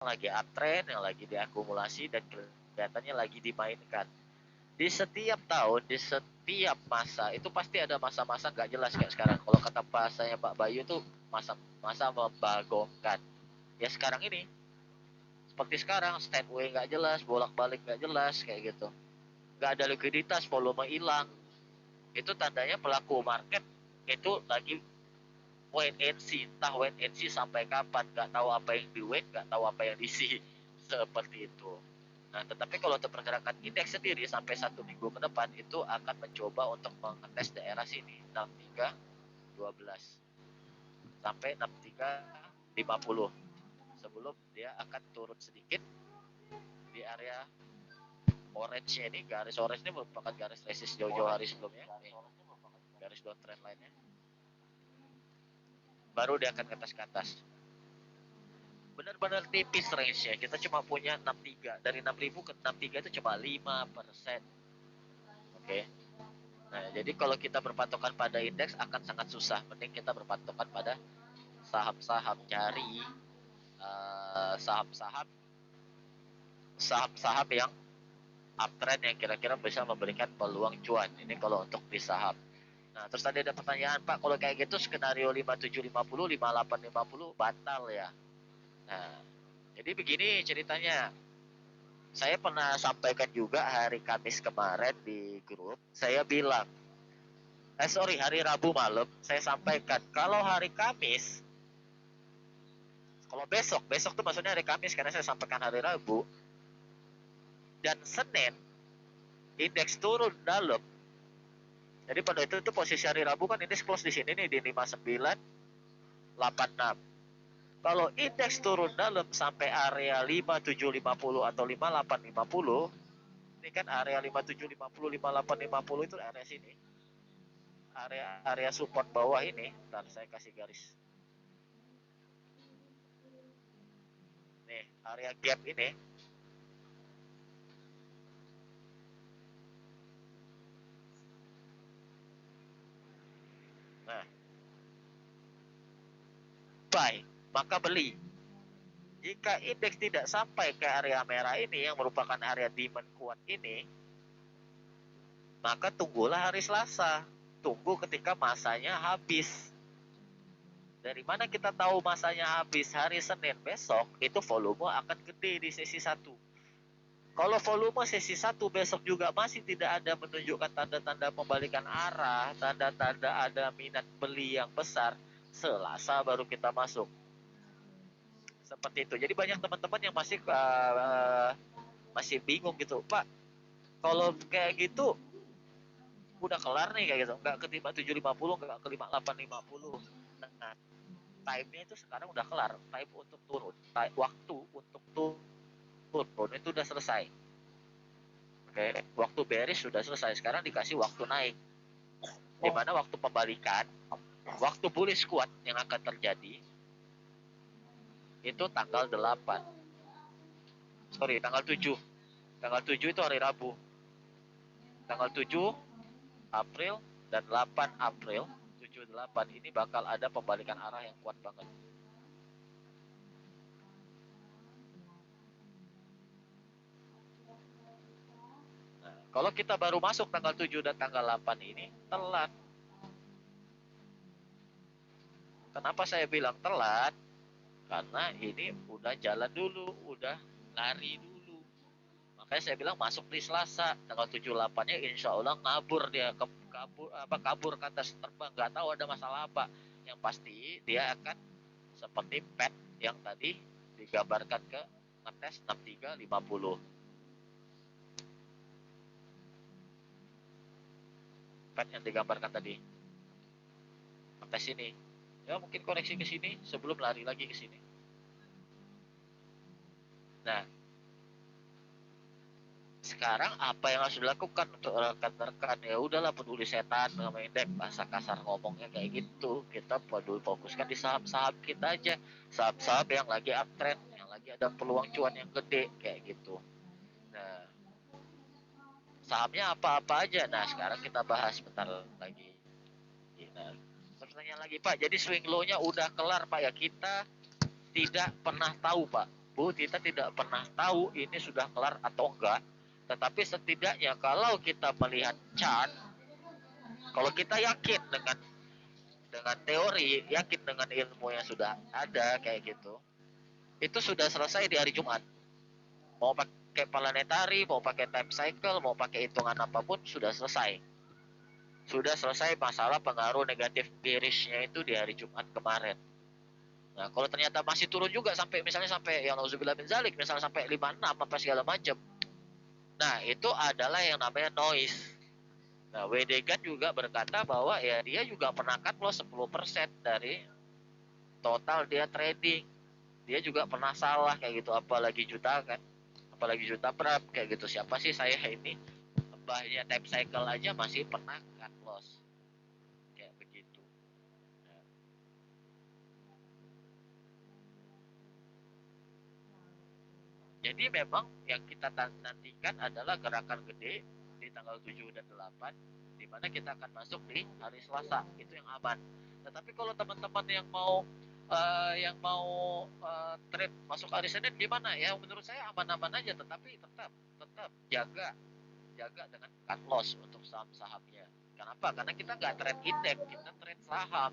lagi uptrend, yang lagi diakumulasi dan kelihatannya lagi dimainkan. Di setiap tahun, di setiap masa itu pasti ada masa-masa nggak jelas kayak sekarang. Kalau kata bahasanya Pak Bayu tuh masa-masa membagongkan. Ya sekarang ini, seperti sekarang stand way nggak jelas, bolak-balik nggak jelas kayak gitu. Nggak ada likuiditas, volume hilang. Itu tandanya pelaku market itu lagi wait and see, entah wait and see sampai kapan, nggak tahu apa yang di wait, nggak tahu apa yang di see, seperti itu. Nah, tetapi kalau untuk pergerakan indeks sendiri sampai 1 minggu ke depan itu akan mencoba untuk mengetes daerah sini 6312 sampai 6350 sebelum dia akan turun sedikit di area orange ini. Garis orange ini merupakan garis resist jauh-jauh hari sebelumnya nih, garis downtrend lainnya, baru dia akan ke atas benar-benar tipis range-nya. Kita cuma punya 63, dari 6.000 ke 63 itu cuma 5%. Oke. Nah, jadi kalau kita berpatokan pada indeks akan sangat susah. Mending kita berpatokan pada saham-saham, cari saham-saham saham-saham yang uptrend yang kira-kira bisa memberikan peluang cuan. Ini kalau untuk di saham. Nah, terus tadi ada pertanyaan, Pak, kalau kayak gitu skenario 5750, 5850 batal ya. Nah, jadi begini ceritanya. Saya pernah sampaikan juga hari Kamis kemarin di grup. Saya bilang, hari Rabu malam, saya sampaikan kalau hari Kamis, kalau besok tuh maksudnya hari Kamis karena saya sampaikan hari Rabu, dan Senin indeks turun dalam. Jadi pada itu tuh posisi hari Rabu kan indeks close di sini nih di 5986. Kalau indeks turun dalam sampai area 5750 atau 5850, ini kan area 5750, 5850 itu area sini. Area support bawah ini, ntar saya kasih garis. Nih, area gap ini. Nah, buy, maka beli. Jika indeks tidak sampai ke area merah ini yang merupakan area demand kuat ini, maka tunggulah hari Selasa. Tunggu ketika masanya habis. Dari mana kita tahu masanya habis? Hari Senin besok itu volume akan gede di sesi 1. Kalau volume sesi 1 besok juga masih tidak ada menunjukkan tanda-tanda pembalikan arah, tanda-tanda ada minat beli yang besar, Selasa baru kita masuk. Seperti itu. Jadi banyak teman-teman yang masih bingung gitu, Pak. Kalau kayak gitu udah kelar nih kayak gitu. Enggak ke 5750, enggak ke 5850. Nah, time-nya itu sekarang udah kelar. Time untuk turun, waktu untuk turun itu udah selesai. Oke, waktu bearish sudah selesai. Sekarang dikasih waktu naik. Di mana waktu pembalikan, waktu bullish kuat yang akan terjadi itu tanggal 8. Tanggal 7. Tanggal 7 itu hari Rabu. Tanggal 7 April dan 8 April, 7-8 ini bakal ada pembalikan arah yang kuat banget. Nah, kalau kita baru masuk tanggal 7 dan tanggal 8 ini telat. Kenapa saya bilang telat? Karena ini udah jalan dulu, udah lari dulu. Makanya saya bilang masuk di Selasa tanggal 7-8-nya insya Allah ngabur dia, kabur ke atas, terbang, nggak tahu ada masalah apa. Yang pasti dia akan seperti pet yang tadi digambarkan ke ngetes 6350. Pet yang digambarkan tadi ngetes ini. Ya mungkin koreksi ke sini sebelum lari lagi ke sini. Nah, sekarang apa yang harus dilakukan untuk rekan-rekan? Ya udahlah, peduli setan sama indeks, bahasa kasar ngomongnya kayak gitu. Kita peduli fokuskan di saham-saham kita aja, saham-saham yang lagi uptrend, yang lagi ada peluang cuan yang gede kayak gitu. Nah, sahamnya apa-apa aja. Nah, sekarang kita bahas bentar lagi. Nah, pertanyaan lagi, Pak, jadi swing low-nya udah kelar, Pak, ya? Kita tidak pernah tahu, Pak. ribu kita tidak pernah tahu ini sudah kelar atau enggak. Tetapi setidaknya kalau kita melihat chart, kalau kita yakin dengan teori, yakin dengan ilmu yang sudah ada kayak gitu, itu sudah selesai di hari Jumat. Mau pakai planetary, mau pakai time cycle, mau pakai hitungan apapun sudah selesai. Sudah selesai masalah pengaruh negatif bearishnya itu di hari Jumat kemarin. Nah, kalau ternyata masih turun juga sampai misalnya sampai yang nauzubillah min zalik, misalnya sampai 56 apa segala macam. Nah, itu adalah yang namanya noise. Nah, Wedegan juga berkata bahwa ya dia juga pernah cut loss 10% dari total dia trading. Dia juga pernah salah kayak gitu, apalagi juta kan. Apalagi juta prap kayak gitu. Siapa sih saya ini? Mbahnya time cycle aja masih pernah cut loss. Kayak begitu. Nah, jadi memang yang kita nantikan adalah gerakan gede di tanggal 7 dan 8 di mana kita akan masuk di hari Selasa. Itu yang aman. Tetapi kalau teman-teman yang mau trade masuk hari Senin gimana? Ya menurut saya aman-aman aja, tetapi tetap jaga jaga dengan cut loss untuk saham-sahamnya. Kenapa? Karena kita nggak trade indeks, kita trade saham.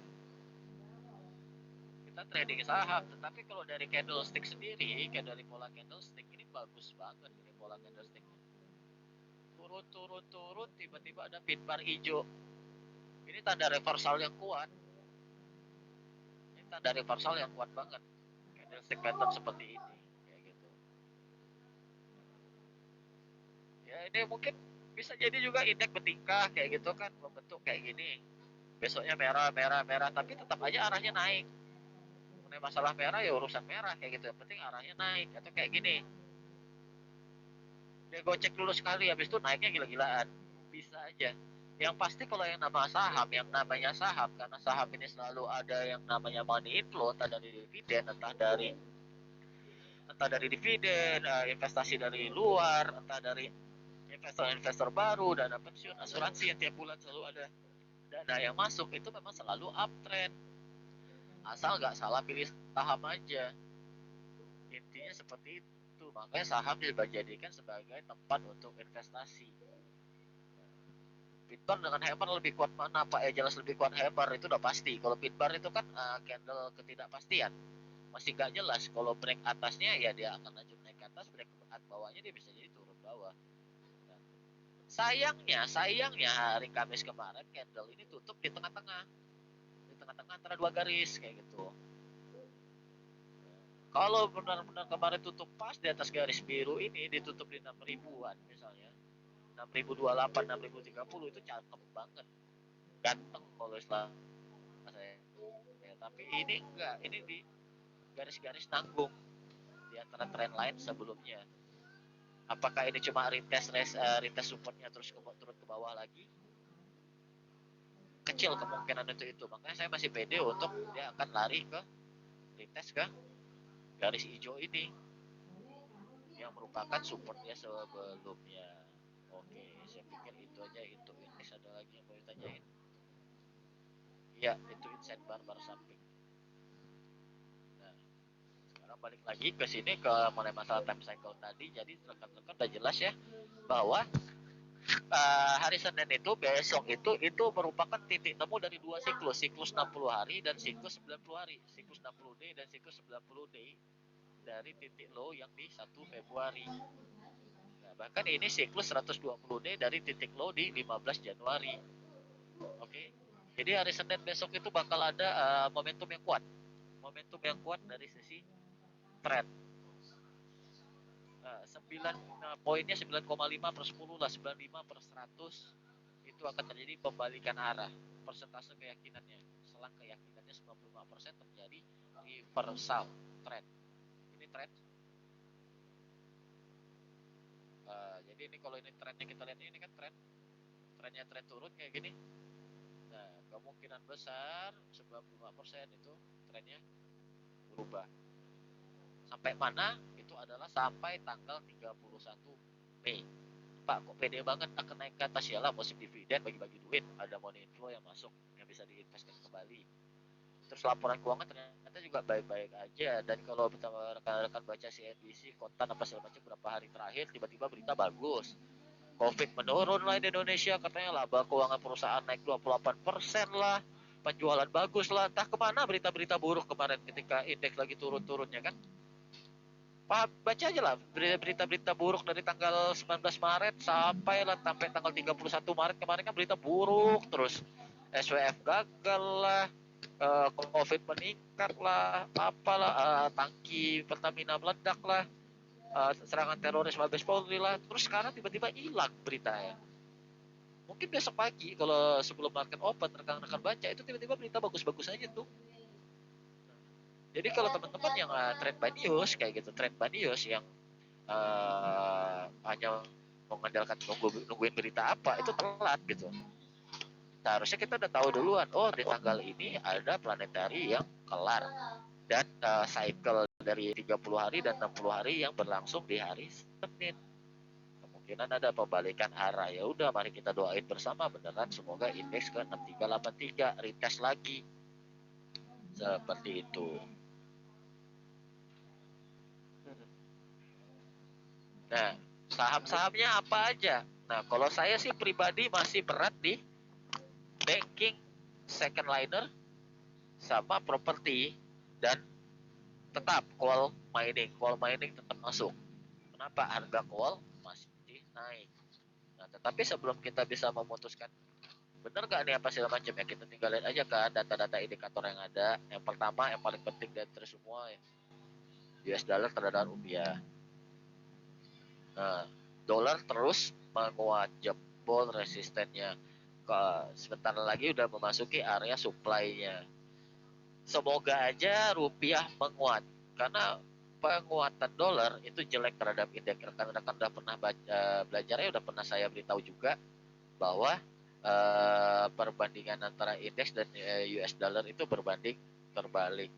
Kita trading saham, tetapi kalau dari candlestick sendiri, kayak dari pola candlestick ini bagus banget ini pola candlestick. Turun, tiba-tiba ada pin bar hijau. Ini tanda reversal yang kuat. Ini tanda reversal yang kuat banget. Candlestick pattern seperti ini, kayak gitu. Ya ini mungkin bisa jadi juga indeks bertingkah kayak gitu kan, membentuk kayak gini. Besoknya merah, merah, merah, tapi tetap aja arahnya naik. Mengenai masalah merah ya urusan merah kayak gitu. Yang penting arahnya naik atau kayak gini. Dia gocek dulu sekali, habis itu naiknya gila-gilaan. Bisa aja. Yang pasti kalau yang namanya saham, karena saham ini selalu ada yang namanya money inflow, entah dari dividen, investasi dari luar, entah dari investor-investor baru, dana pensiun, asuransi yang tiap bulan selalu ada dana yang masuk, itu memang selalu uptrend. Asal nggak salah pilih saham aja. Intinya seperti itu. Makanya saham dijadikan sebagai tempat untuk investasi. Pitbar dengan hammer lebih kuat mana? Pak ya jelas lebih kuat hammer itu udah pasti. Kalau pitbar itu kan candle ketidakpastian. Masih nggak jelas. Kalau break atasnya ya dia akan lanjut naik ke atas, break bawahnya dia bisa jadi turun bawah. Nah, sayangnya hari Kamis kemarin candle ini tutup di tengah-tengah. Di tengah-tengah antara dua garis kayak gitu. Kalau benar-benar kemarin tutup pas di atas garis biru ini ditutup di 6 ribuan misalnya. 6.028, 6.030 itu cakep banget. Ganteng kalau istilah saya. Ya, tapi ini enggak, ini di garis-garis tanggung di antara tren lain sebelumnya. Apakah ini cuma retest supportnya terus turun ke bawah lagi? Kecil kemungkinan itu. Makanya saya masih pede untuk dia akan lari ke retest ke garis hijau ini yang merupakan supportnya sebelumnya. Oke, saya pikir itu aja. Itu indeks ada lagi yang mau ditanyain? Iya, itu inside bar samping. Nah, sekarang balik lagi ke sini ke mulai masalah time cycle tadi. Jadi rekan-rekan udah jelas ya bahwa hari Senin itu besok itu merupakan titik temu dari dua siklus 60 hari dan siklus 90 hari. Siklus 60 day dan siklus 90 day dari titik low yang di 1 Februari. Nah, bahkan ini siklus 120 day dari titik low di 15 Januari. Oke. Jadi hari Senin besok itu bakal ada momentum yang kuat. Momentum yang kuat dari sisi trend. 9 poinnya 9,5 per 10 lah, 95 per 100 itu akan terjadi pembalikan arah. Persentase keyakinannya, selang keyakinannya 95% terjadi reversal trend. Ini trend. Jadi ini kalau ini trendnya kita lihat ini kan trennya tren turun kayak gini. Nah, kemungkinan besar 95% itu trennya berubah. Sampai mana? Itu adalah sampai tanggal 31 Mei. Pak, kok pede banget akan naik ke atas? Ya lah, musim dividen, bagi-bagi duit, ada money inflow yang masuk yang bisa diinvestkan kembali. terus laporan keuangan ternyata juga baik-baik aja. Dan kalau rekan-rekan baca CNBC, Kontan apa segala macam berapa hari terakhir tiba-tiba berita bagus, Covid menurun lah di Indonesia, katanya laba keuangan perusahaan naik 28% lah, penjualan bagus lah. Entah kemana berita-berita buruk kemarin ketika indeks lagi turun-turunnya kan. Baca aja lah berita-berita buruk dari tanggal 19 Maret sampai tanggal 31 Maret kemarin kan berita buruk terus. SWF gagal lah, Covid meningkat lah, apalah, tangki Pertamina meledak lah, serangan teroris Mabes Polri lah, terus sekarang tiba-tiba hilang beritanya. Mungkin besok pagi kalau sebelum market open rekan-rekan baca itu tiba-tiba berita bagus-bagus aja tuh. Jadi kalau teman-teman yang trade by news kayak gitu, trade by news yang hanya mengandalkan nungguin berita apa, itu telat gitu. Seharusnya kita udah tahu duluan, oh di tanggal ini ada planetary yang kelar dan cycle dari 30 hari dan 60 hari yang berlangsung di hari Senin. Kemungkinan ada pembalikan arah. Ya udah, mari kita doain bersama beneran semoga indeks ke 6383 retest lagi. Seperti itu. Nah, saham-sahamnya apa aja? Nah, kalau saya sih pribadi masih berat di banking, second liner, sama properti, dan tetap coal mining tetap masuk. Kenapa? Harga coal masih naik. Nah, tetapi sebelum kita bisa memutuskan bener gak nih apa segala macam ya, kita tinggalin aja kan data-data indikator yang ada. Yang pertama, yang paling penting dari semua, US dollar terhadap rupiah. Nah, dolar terus menguat, jebol resistennya. Sebentar lagi udah memasuki area supply-nya. Semoga aja rupiah menguat, karena penguatan dolar itu jelek terhadap indeks. Rekan-rekan udah pernah belajarnya, udah pernah saya beritahu juga bahwa perbandingan antara indeks dan US dollar itu berbanding terbalik.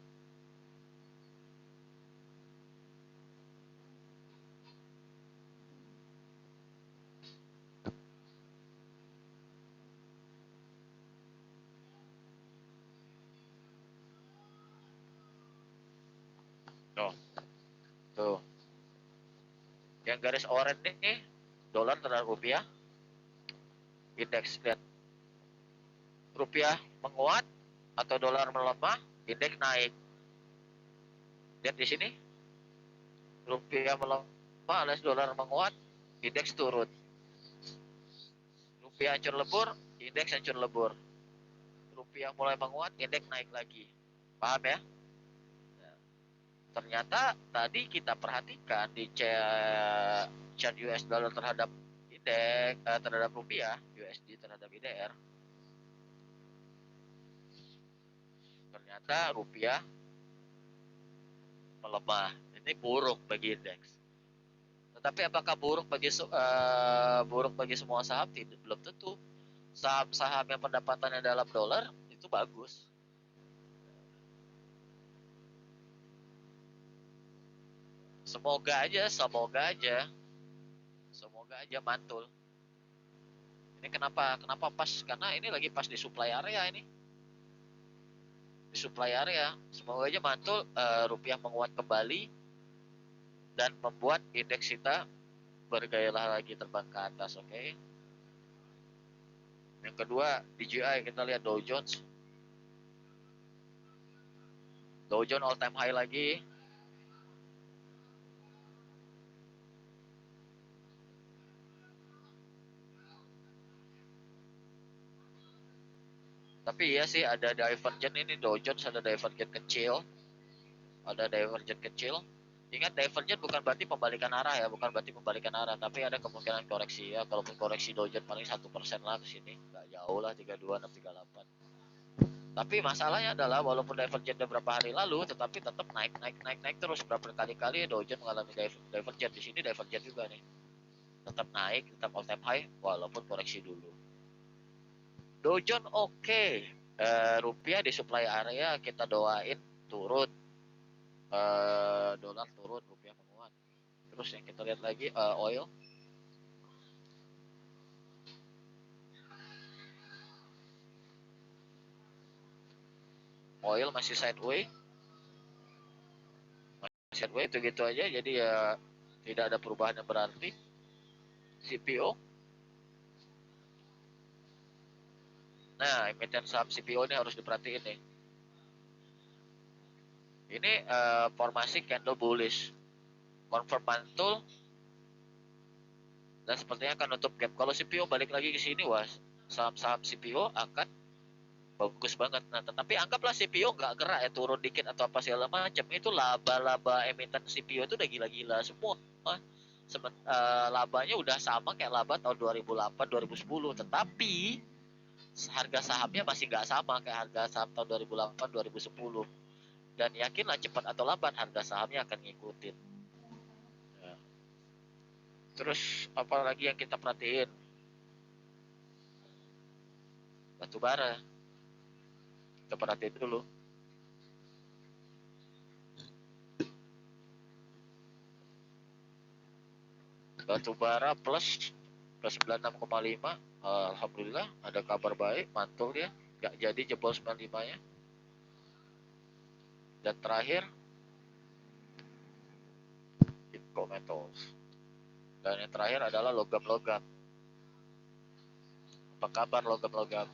Tuh, tuh. Yang garis oranye nih dolar terhadap rupiah, indeks lihat, rupiah menguat atau dolar melemah, indeks naik. Lihat di sini, rupiah melemah alias dolar menguat, indeks turun. Rupiah hancur lebur, indeks hancur lebur. Rupiah mulai menguat, indeks naik lagi. Paham ya? Ternyata tadi kita perhatikan di chart US dollar terhadap indeks, terhadap rupiah, USD terhadap IDR, ternyata rupiah melemah. Ini buruk bagi indeks. Tetapi apakah buruk bagi semua saham? Tidak, belum tentu. Saham-saham yang pendapatannya dalam dolar itu bagus. Semoga aja mantul. Ini kenapa pas? Karena ini lagi pas di supply area ini. Di supply area. Semoga aja mantul, rupiah menguat kembali dan membuat indeks kita bergairah lagi terbang ke atas, oke? Okay? Yang kedua, DJI, kita lihat Dow Jones. Dow Jones all time high lagi. Tapi iya sih ada divergent ini, Dow Jones ada divergent kecil. Ada divergent kecil. Ingat, divergent bukan berarti pembalikan arah ya, bukan berarti pembalikan arah, tapi ada kemungkinan koreksi ya. Kalaupun koreksi Dow Jones paling 1% lah ke sini, nggak jauh lah, 32 638. Tapi masalahnya adalah walaupun divergent beberapa hari lalu, tetapi tetap naik terus berapa kali Dow Jones mengalami divergent. Di sini divergent juga nih, tetap naik, tetap all time high walaupun koreksi dulu. Dow Jones oke. Rupiah di supply area kita doain turun, dolar turun, rupiah menguat. Terus yang kita lihat lagi, oil. oil masih sideways itu gitu aja, jadi ya tidak ada perubahan yang berarti. CPO, nah emiten saham CPO ini harus diperhatiin nih. Ini formasi candle bullish, confirm mantul, dan sepertinya akan nutup gap. Kalau CPO balik lagi ke sini, was saham-saham CPO akan bagus banget. Nah, tetapi anggaplah CPO nggak gerak ya, turun dikit atau apa segala macam, itu laba-laba emiten CPO itu udah gila-gila semua. Labanya udah sama kayak laba tahun 2008 2010, tetapi harga sahamnya masih nggak sama kayak harga saham tahun 2008 2010, dan yakinlah cepat atau lambat harga sahamnya akan ngikutin. Ya. Terus apa lagi yang kita perhatiin? Batu bara, kita perhatiin dulu. Batu bara plus 96,5. Alhamdulillah ada kabar baik, mantul dia, nggak jadi jebol 95 nya. Dan terakhir Bitco Metals, dan yang terakhir adalah logam-logam. Apa kabar logam-logam?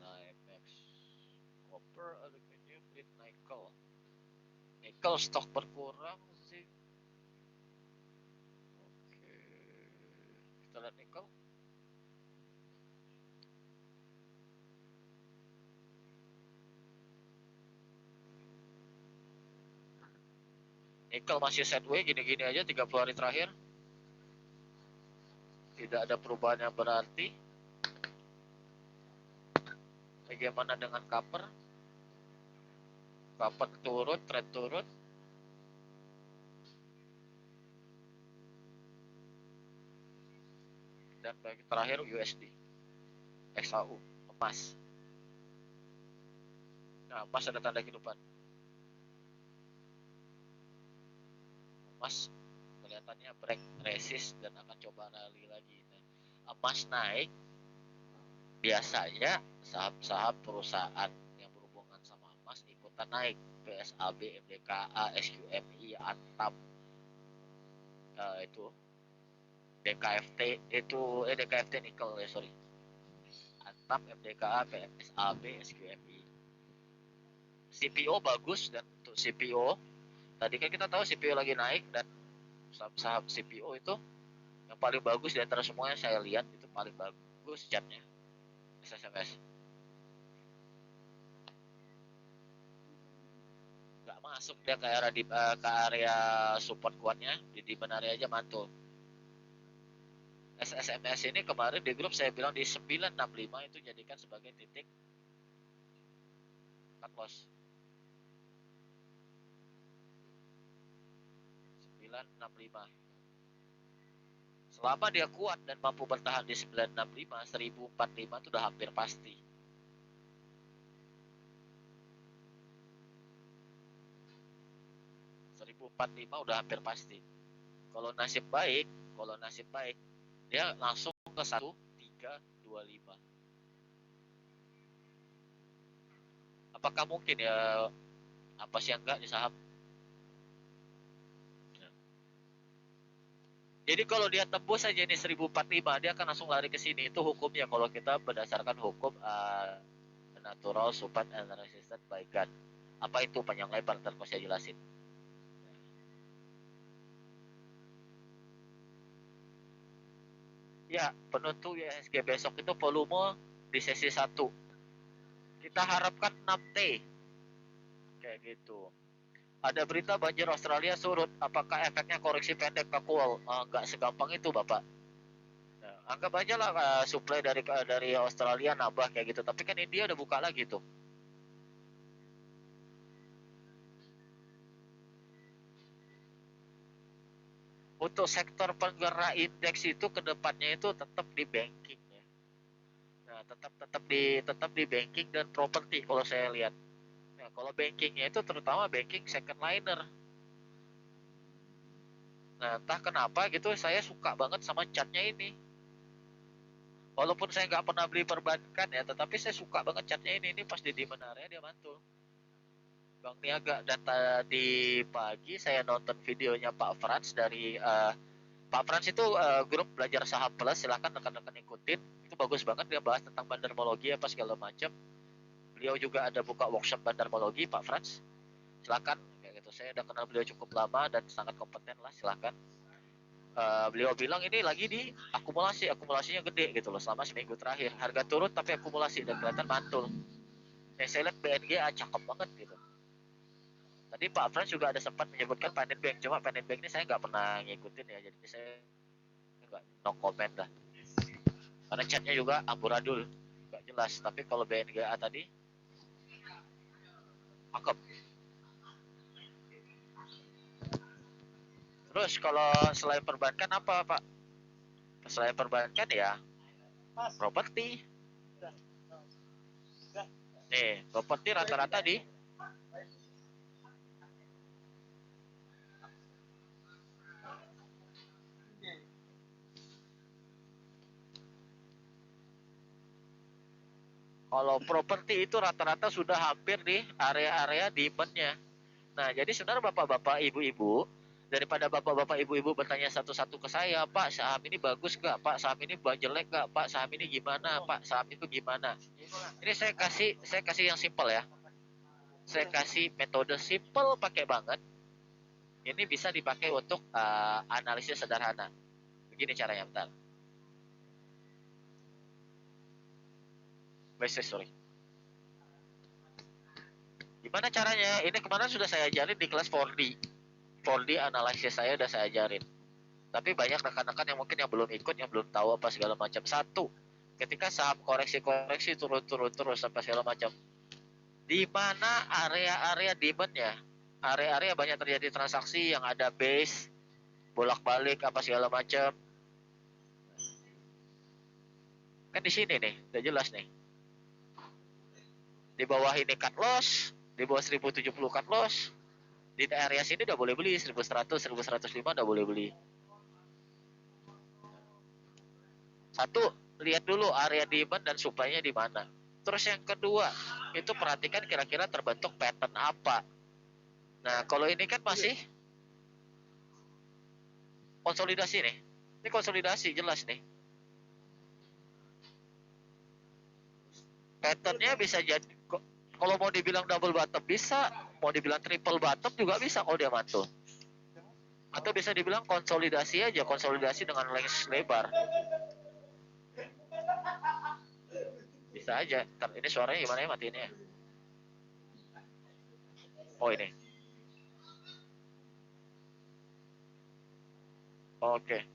NYMEX, copper, aluminium, lead, nickel. Nickel stok berkurang sih. Oke, kita lihat nickel. Nickel masih sideways gini-gini aja 30 hari terakhir. Tidak ada perubahan yang berarti. Bagaimana dengan copper? Copper turun, trend turun. Dan bagi terakhir USD, XAU, emas. Nah, emas ada tanda kehidupan. Emas kelihatannya break resist dan akan coba rally lagi. Nah, emas naik, biasanya saham-saham perusahaan yang berhubungan sama emas ikutan naik. PSAB, MDKA, SQMI, Antam, itu DKFT, itu DKFT nikel ya, sorry. Antam, MDKA, PSAB, SQMI. CPO bagus, dan untuk CPO tadi kan kita tahu CPO lagi naik, dan saham-saham CPO itu yang paling bagus di antara semuanya saya lihat itu paling bagus chartnya SSMS. Nggak masuk dia ke area support kuatnya, di mana area aja mantul. SSMS ini kemarin di grup saya bilang di 965 itu jadikan sebagai titik cut loss. 965. Selama dia kuat dan mampu bertahan di 965, 1045 itu udah hampir pasti. Udah hampir pasti. Kalau nasib baik, dia langsung ke 1325. Apakah mungkin ya, apa sih yang enggak di saham? Jadi kalau dia tembus aja ini 1045, dia akan langsung lari ke sini. Itu hukumnya kalau kita berdasarkan hukum natural support and resistance by God. Apa itu panjang lebar, ntar saya jelasin. Ya, penutup IHSG besok itu volume di sesi 1. Kita harapkan 6T. Kayak gitu. Ada berita banjir Australia surut. Apakah efeknya koreksi pendek ke kual? Nggak segampang itu, Bapak. Nah, anggap aja lah supply dari Australia nambah kayak gitu. Tapi kan India udah buka lagi tuh. Untuk sektor penggerak indeks itu kedepannya itu tetap di banking ya. Nah, tetap di banking dan properti kalau saya lihat. Nah, kalau bankingnya itu terutama banking second liner. Nah, entah kenapa gitu saya suka banget sama catnya ini. Walaupun saya nggak pernah beli perbankan ya, tetapi saya suka banget catnya ini. Ini pas di demand area dia mantul. Bang Niaga, dan tadi pagi saya nonton videonya Pak Frans dari Pak Frans itu grup belajar saham plus, silahkan rekan-rekan ikutin. Itu bagus banget, dia bahas tentang bandarmologi apa segala macam. Beliau juga ada buka workshop bandarmologi Pak Frans. Silakan kayak gitu. Saya udah kenal beliau cukup lama dan sangat kompeten lah, silakan. Beliau bilang ini lagi di akumulasinya gede gitu loh selama seminggu terakhir. Harga turun tapi akumulasi dan kelihatan mantul. Saya lihat BNGA cakep banget gitu. Tadi Pak Frans juga ada sempat menyebutkan panen bank, cuma panen bank ini saya nggak pernah ngikutin ya, jadi saya nggak no comment lah. Karena chatnya juga amburadul, nggak jelas. Tapi kalau BNGA tadi, cakep. Terus kalau selain perbankan apa Pak? Selain perbankan ya properti. Nih, properti rata-rata di kalau properti itu rata-rata sudah hampir di area-area demand-nya. Nah, jadi sebenarnya bapak-bapak, ibu-ibu, daripada bapak-bapak, ibu-ibu bertanya satu-satu ke saya, Pak, saham ini bagus gak? Pak, saham ini jelek gak? Pak, saham ini gimana? Pak, saham itu gimana? Ini saya kasih yang simple ya. Saya kasih metode simple pakai banget. Ini bisa dipakai untuk analisis sederhana. Begini caranya, bentar. Sorry. Gimana caranya? Ini kemarin sudah saya ajarin di kelas 4D. 4D analisis saya udah saya ajarin. Tapi banyak rekan-rekan yang mungkin yang belum ikut, yang belum tahu apa segala macam. Satu, ketika saham koreksi turun terus sampai segala macam, di mana area-area demand-nya, area-area banyak terjadi transaksi yang ada base, bolak-balik apa segala macam. Kan di sini nih, udah jelas nih. Di bawah ini cut loss, di bawah 1070 cut loss. Di area sini udah boleh beli, 1100, 1105 udah boleh beli. Satu, lihat dulu area demand dan supply-nya di mana. Terus yang kedua, itu perhatikan kira-kira terbentuk pattern apa. Nah, kalau ini kan masih konsolidasi nih. Ini konsolidasi jelas nih. Patternnya bisa jadi, kalau mau dibilang double bottom bisa, mau dibilang triple bottom juga bisa kalau dia mantul. Atau bisa dibilang konsolidasi aja, konsolidasi dengan length lebar. Bisa aja. Ntar ini suaranya gimana ya, matiin ya? Oh ini. Oke.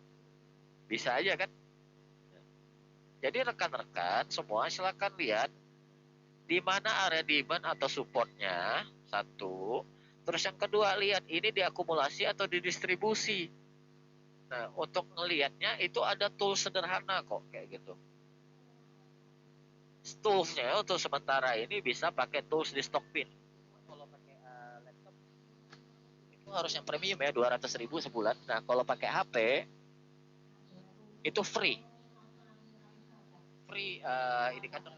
Bisa aja kan? Jadi rekan-rekan semua silakan lihat di mana area demand atau supportnya, satu. Terus yang kedua, lihat ini diakumulasi atau didistribusi. Nah, untuk ngelihatnya itu ada tool sederhana kok kayak gitu. Toolsnya untuk sementara ini bisa pakai tools di Stockbit. Kalau pakai laptop itu harus yang premium ya, 200.000 sebulan. Nah, kalau pakai HP itu free. Free indikator.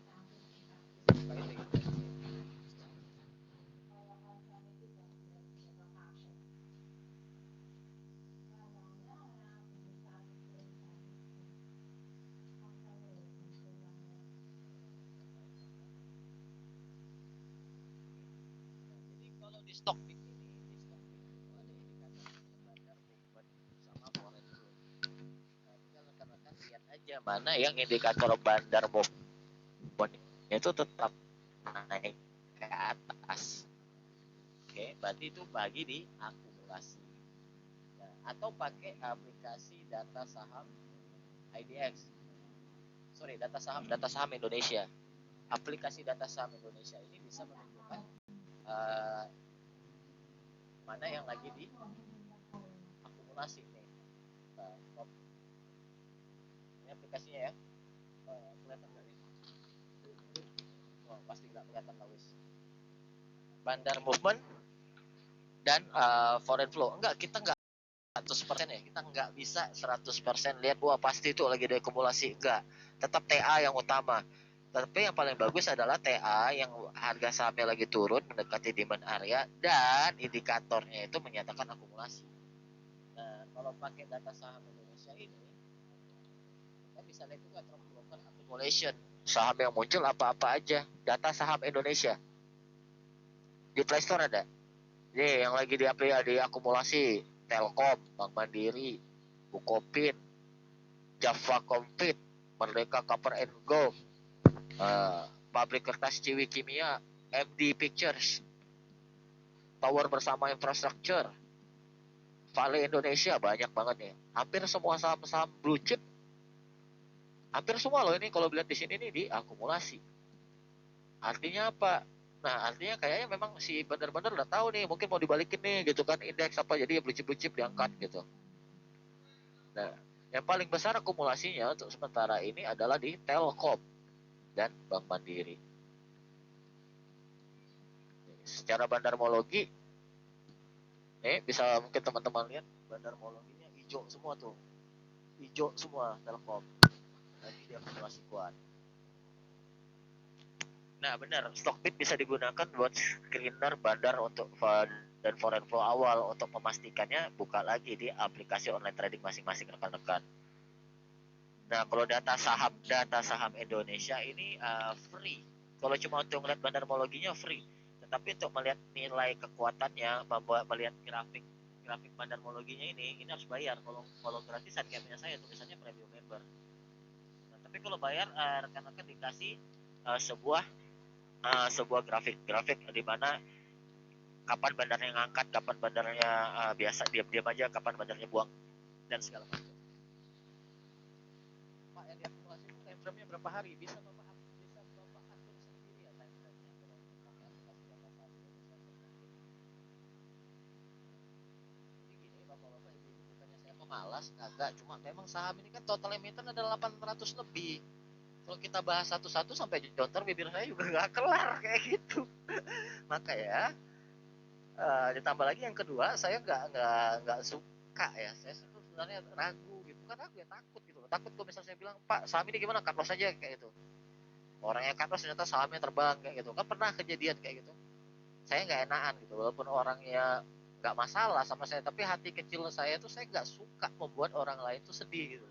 Jadi kalau di Stockbit ini, di Stockbit itu ada indikator bandar movement sama foreign flow. Nah, tinggal rekan-rekan lihat aja mana yang indikator bandar movement itu tetap naik ke atas. Oke, berarti itu bagi di akumulasi. Nah, atau pakai aplikasi data saham IDX. Sorry, data saham Indonesia. Aplikasi data saham Indonesia ini bisa menunjukkan uh, mana yang lagi di akumulasi nih. Nah, ini aplikasinya ya. Kelihatan nggak nih? Oh, pasti nggak kelihatan Lawis. Bandar movement dan foreign flow. Enggak, kita nggak 100% ya. Kita nggak bisa 100% lihat wah pasti itu lagi diakumulasi, enggak. Tetap TA yang utama. Tapi yang paling bagus adalah TA yang harga sahamnya lagi turun mendekati demand area dan indikatornya itu menyatakan akumulasi. Nah, kalau pakai data saham Indonesia ini, kita bisa lihat juga track broker accumulation. Saham yang muncul apa-apa aja. Data saham Indonesia. Di Play Store ada. Ini yang lagi diakumulasi Telkom, Bank Mandiri, Bukopin, Java Compete, Merdeka Copper and Gold, Pabrik Kertas Ciwi Kimia, MD Pictures, Tower Bersama Infrastructure, Vale Indonesia, banyak banget nih. Hampir semua saham-saham blue chip, hampir semua loh ini kalau lihat di sini nih diakumulasi. Artinya apa? Nah, artinya kayaknya memang si bener-bener udah tahu nih, mungkin mau dibalikin nih gitu kan indeks apa, jadi blue chip diangkat gitu. Nah, yang paling besar akumulasinya untuk sementara ini adalah di Telkom dan Bank Mandiri. Secara bandarmologi, bisa mungkin teman-teman lihat bandarmologinya hijau semua tuh, hijau semua Telkom. Nanti dia akumulasi kuat. Nah benar, Stockbit bisa digunakan buat screener bandar untuk dan foreign flow awal. Untuk memastikannya buka lagi di aplikasi online trading masing-masing rekan-rekan. Nah kalau data saham Indonesia ini free. Kalau cuma untuk melihat bandarmologinya free, tetapi untuk melihat nilai kekuatannya, melihat grafik bandarmologinya ini harus bayar. Kalau gratisan kayak punya saya tulisannya premium member. Nah, tapi kalau bayar rekan-rekan dikasih sebuah grafik di mana kapan bandarnya ngangkat, kapan bandarnya biasa diam-diam aja, kapan bandarnya buang dan segala macam. Pak yang diakumulasi itu time frame-nya berapa hari? Bisa Bapak atur sendiri ya time frame-nya kalau pakai aplikasi data saham Indonesia. Jadi gini Bapak-bapak Ibu-ibu, bukannya saya pemalas, kagak, cuma memang saham ini kan total emiten ada 800 lebih. Kalau kita bahas satu-satu sampai jontor bibir saya juga nggak kelar kayak gitu. Maka ya ditambah lagi yang kedua, saya nggak suka ya. Saya sebenarnya ragu gitu. Kan ragu ya, takut gitu loh. Takut kalau misalnya saya bilang, Pak saham ini gimana, cut loss aja kayak gitu. Orangnya cut loss ternyata sahamnya terbang kayak gitu. Kan pernah kejadian kayak gitu. Saya nggak enakan gitu. Walaupun orangnya nggak masalah sama saya, tapi hati kecil saya tuh saya nggak suka membuat orang lain tuh sedih gitu.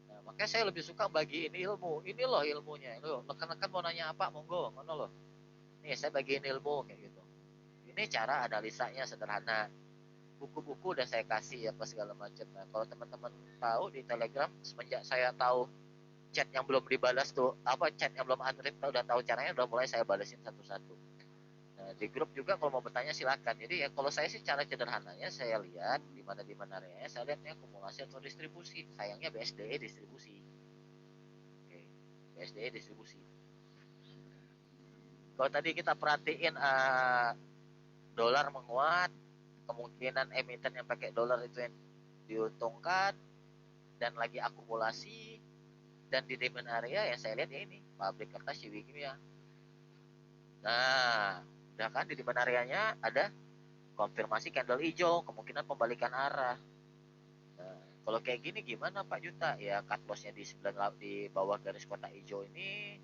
Nah, makanya saya lebih suka bagiin ilmu. Ini loh ilmunya. Loh, rekan-rekan mau nanya apa, monggo, mana loh. Nih saya bagiin ilmu kayak gitu. Ini cara analisanya sederhana. Buku-buku udah saya kasih apa segala macam. Nah, kalau teman-teman tahu di Telegram, semenjak saya tahu chat yang belum dibalas tuh, chat yang belum unread, udah tahu caranya, udah mulai saya balasin satu-satu. Nah, di grup juga kalau mau bertanya silakan. Jadi ya kalau saya sih cara sederhananya saya lihat di mana areanya, saya lihatnya akumulasi atau distribusi. Sayangnya BSDE distribusi. Oke, BSDE distribusi. Kalau tadi kita perhatiin dolar menguat, kemungkinan emiten yang pakai dolar itu yang diuntungkan dan lagi akumulasi, dan di demand area yang saya lihat ya ini pabrik kertas Ciwi Kimia. Nah udah kan di demand areanya ada konfirmasi candle hijau, kemungkinan pembalikan arah. Nah, kalau kayak gini gimana Pak Juta? Ya cut lossnya di bawah garis kotak hijau ini,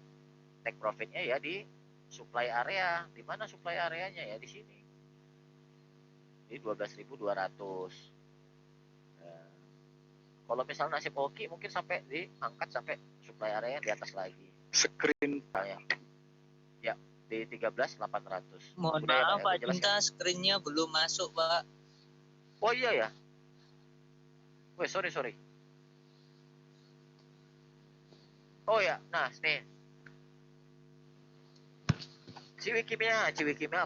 take profitnya ya di supply area. Di mana supply areanya? Ya di sini di 12.200. Nah, kalau misalnya nasib oke mungkin sampai diangkat sampai supply area di atas lagi. Screen ya di 13.800. Mohon maaf Pak Cinta, screen-nya belum masuk Pak. Oh iya ya. Weh sorry. Oh ya, nah nih. Ciwi Kimia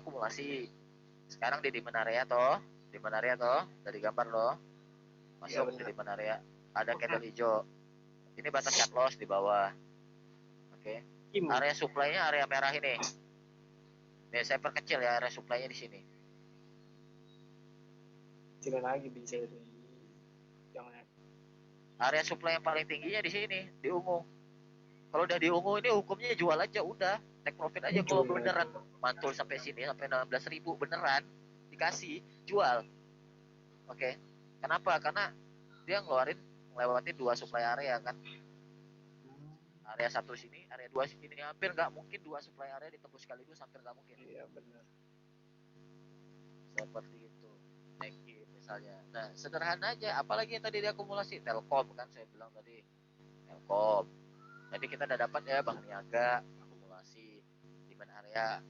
akumulasi. Sekarang di demand area toh. Dari gambar loh. Masuk ya, di demand area. Ada candle hijau. Ini batas cut loss di bawah. Oke. Area supply-nya area merah ini. Nih saya perkecil ya area supply-nya di sini. Kecil lagi bisa itu. Jangan. Area supply yang paling tingginya di sini, di ungu. Kalau udah di ungu ini hukumnya jual aja udah, take profit aja. Kalau beneran mantul sampai sini sampai 16.000 beneran dikasih jual. Oke. Kenapa? Karena dia ngelewatin 2 supply area kan. Area 1 sini, area 2 sini, hampir nggak mungkin 2 supply area ditembus sekaligus, hampir nggak mungkin. Iya benar. Seperti itu. Neki misalnya. Nah, sederhana aja, apalagi yang tadi diakumulasi Telkom kan saya bilang tadi. Telkom. Tadi kita udah dapat ya Bank Niaga akumulasi demand area